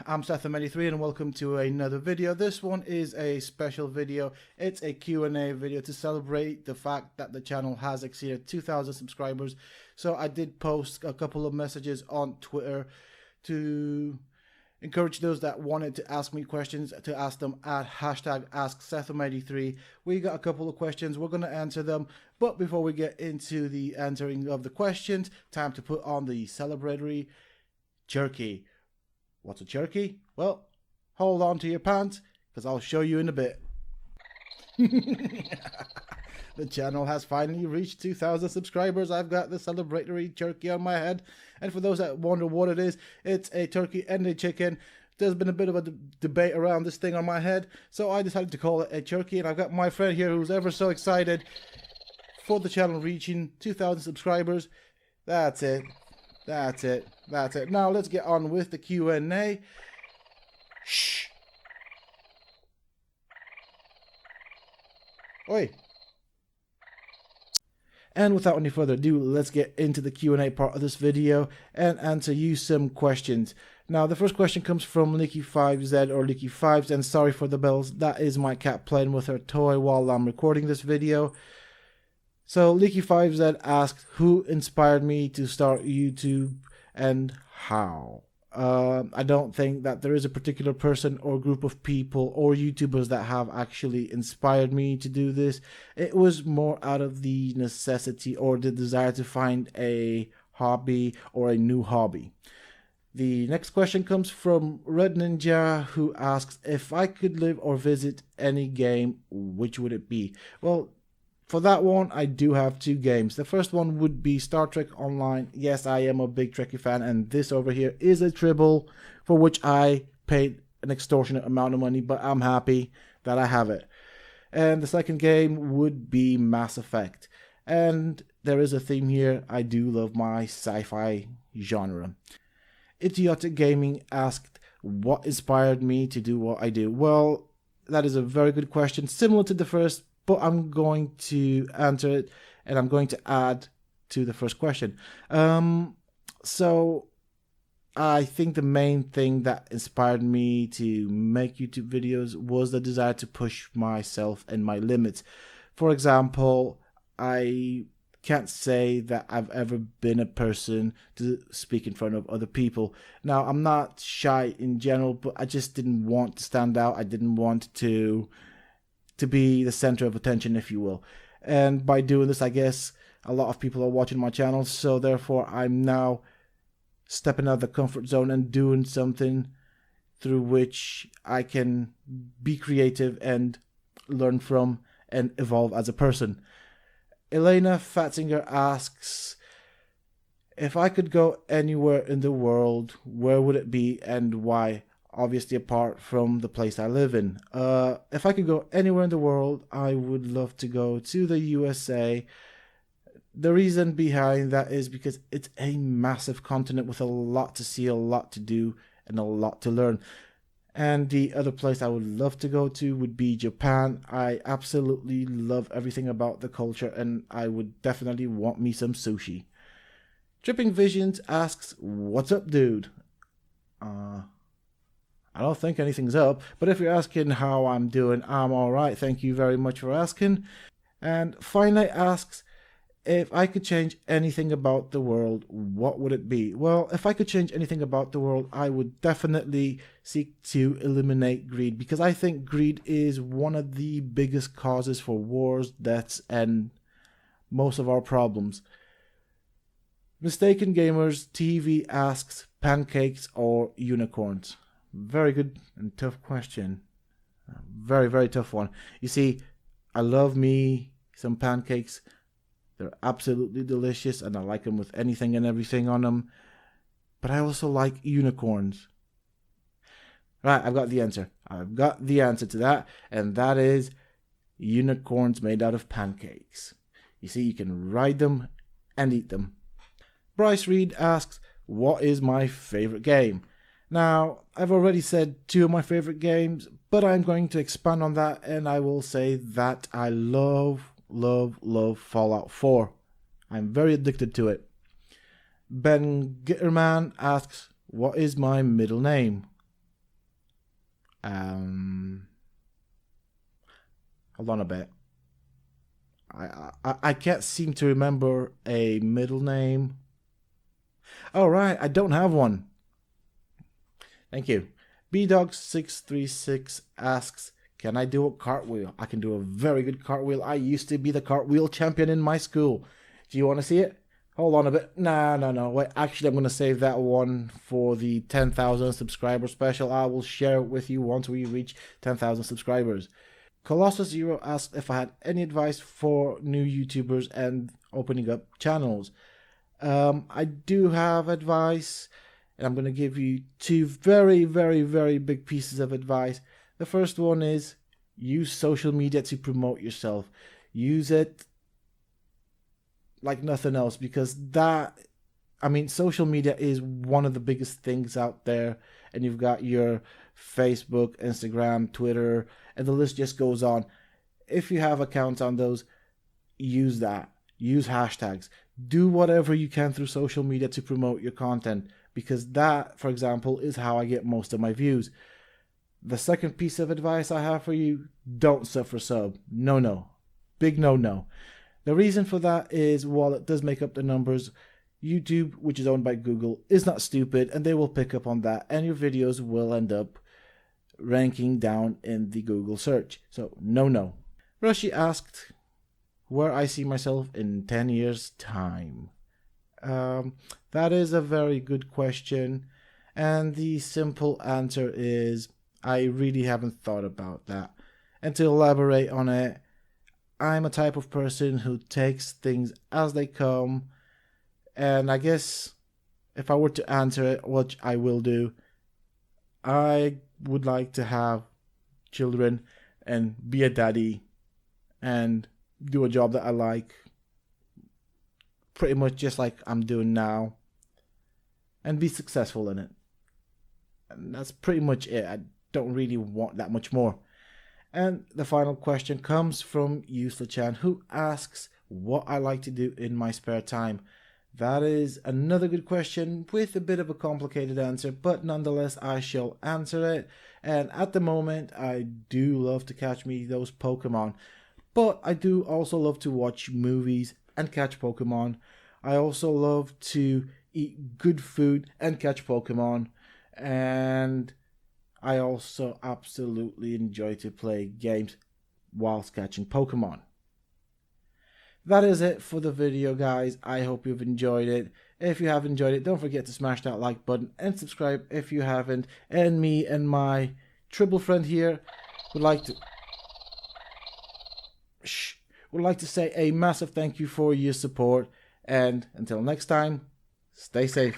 I'm Seth83 and welcome to another video. This one is a special video. It's a Q&A video to celebrate the fact that the channel has exceeded 2,000 subscribers. So I did post a couple of messages on Twitter to encourage those that wanted to ask me questions to ask them at hashtag AskSeth83. We got a couple of questions. We're going to answer them. But before we get into the answering of the questions, time to put on the celebratory jerky. What's a jerky? Well, hold on to your pants, because I'll show you in a bit. The channel has finally reached 2,000 subscribers. I've got the celebratory jerky on my head. And for those that wonder what it is, it's a turkey and a chicken. There's been a bit of a debate around this thing on my head, so I decided to call it a jerky. And I've got my friend here who's ever so excited for the channel reaching 2,000 subscribers. That's it. That's it. That's it. Now let's get on with the Q&A. Shh. Oi. And without any further ado, let's get into the Q&A part of this video and answer you some questions. Now, the first question comes from Leaky5Z or Leaky5s, and sorry for the bells. That is my cat playing with her toy while I'm recording this video. So Leaky5Z asks, who inspired me to start YouTube and how? I don't think that there is a particular person or group of people or YouTubers that have actually inspired me to do this. It was more out of the necessity or the desire to find a hobby or a new hobby. The next question comes from Red Ninja, who asks, if I could live or visit any game, which would it be? Well, for that one, I do have two games. The first one would be Star Trek Online. Yes, I am a big Trekkie fan, and this over here is a Tribble for which I paid an extortionate amount of money, but I'm happy that I have it. And the second game would be Mass Effect. And there is a theme here. I do love my sci-fi genre. Idiotic Gaming asked, what inspired me to do what I do? Well, that is a very good question, similar to the first, but I'm going to answer it and I'm going to add to the first question. So I think the main thing that inspired me to make YouTube videos was the desire to push myself and my limits. For example, I can't say that I've ever been a person to speak in front of other people. Now, I'm not shy in general, but I just didn't want to stand out. I didn't want to be the center of attention, if you will. And by doing this, I guess a lot of people are watching my channel, so therefore I'm now stepping out of the comfort zone and doing something through which I can be creative and learn from and evolve as a person. Elena Fatzinger asks, if I could go anywhere in the world, where would it be and why? Obviously, apart from the place I live in. If I could go anywhere in the world, I would love to go to the USA. The reason behind that is because it's a massive continent with a lot to see, a lot to do, and a lot to learn. And the other place I would love to go to would be Japan. I absolutely love everything about the culture, and I would definitely want me some sushi. Dripping Visions asks, what's up, dude? I don't think anything's up, but if you're asking how I'm doing, I'm alright. Thank you very much for asking. And finally asks, if I could change anything about the world, what would it be? Well, if I could change anything about the world, I would definitely seek to eliminate greed, because I think greed is one of the biggest causes for wars, deaths, and most of our problems. Mistaken Gamers TV asks, pancakes or unicorns? Very good and tough question. Very, very tough one. You see, I love me some pancakes. They're absolutely delicious and I like them with anything and everything on them. But I also like unicorns. Right, I've got the answer. I've got the answer to that, and that is unicorns made out of pancakes. You see, you can ride them and eat them. Bryce Reed asks, what is my favorite game? Now, I've already said two of my favorite games, but I'm going to expand on that, and I will say that I love Fallout 4. I'm very addicted to it. Ben Gitterman asks, what is my middle name? Hold on a bit. I can't seem to remember a middle name. All right, I don't have one. Thank you. BDog636 asks, can I do a cartwheel? I can do a very good cartwheel. I used to be the cartwheel champion in my school. Do you want to see it? Hold on a bit. No. Wait, actually, I'm going to save that one for the 10,000 subscriber special. I will share it with you once we reach 10,000 subscribers. Colossus Zero asked if I had any advice for new YouTubers and opening up channels. I do have advice, and I'm going to give you two very, very, very big pieces of advice. The first one is use social media to promote yourself. Use it like nothing else, because social media is one of the biggest things out there, and you've got your Facebook, Instagram, Twitter, and the list just goes on. If you have accounts on those, use that. Use hashtags. Do whatever you can through social media to promote your content, because that, for example, is how I get most of my views. The second piece of advice I have for you, don't suffer sub. No. Big no. The reason for that is, while it does make up the numbers, YouTube, which is owned by Google, is not stupid, and they will pick up on that, and your videos will end up ranking down in the Google search. So no. Rushy asked where I see myself in 10 years time. That is a very good question, and the simple answer is I really haven't thought about that. And to elaborate on it, I'm a type of person who takes things as they come, and I guess if I were to answer it, which I will do, I would like to have children and be a daddy and do a job that I like, pretty much just like I'm doing now, and be successful in it. And that's pretty much it. I don't really want that much more. And the final question comes from Yusla-chan, who asks what I like to do in my spare time. That is another good question with a bit of a complicated answer, but nonetheless I shall answer it. And at the moment I do love to catch me those Pokemon, but I do also love to watch movies and catch Pokemon. I also love to eat good food and catch Pokemon, and I also absolutely enjoy to play games whilst catching Pokemon. That is it for the video, guys. I hope you've enjoyed it. If you have enjoyed it, don't forget to smash that like button and subscribe if you haven't. And me and my triple friend here would like to say a massive thank you for your support. And until next time, stay safe.